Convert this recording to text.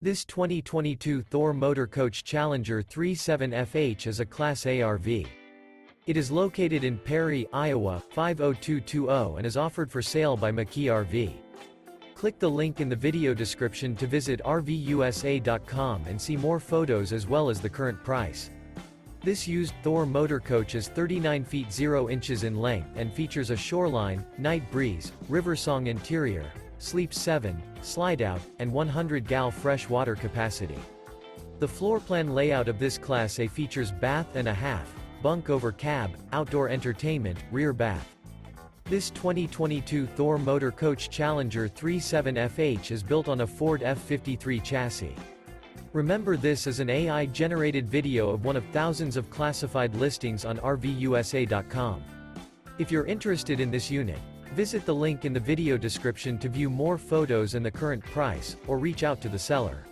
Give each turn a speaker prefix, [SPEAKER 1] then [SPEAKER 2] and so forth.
[SPEAKER 1] This 2022 Thor Motor Coach Challenger 37FH is a Class A RV. It is located in Perry, Iowa, 50220 and is offered for sale by McKee RV. Click the link in the video description to visit RVUSA.com and see more photos as well as the current price. This used Thor Motor Coach is 39 feet 0 inches in length and features a Shoreline, Night Breeze, River Song interior, Sleep 7, Slideout, and 100 gal fresh water capacity. The floor plan layout of this Class A features bath and a half, bunk over cab, outdoor entertainment, rear bath. This 2022 Thor Motor Coach Challenger 37FH is built on a Ford F53 chassis. Remember, this is an AI-generated video of one of thousands of classified listings on RVUSA.com. If you're interested in this unit, visit the link in the video description to view more photos and the current price, or reach out to the seller.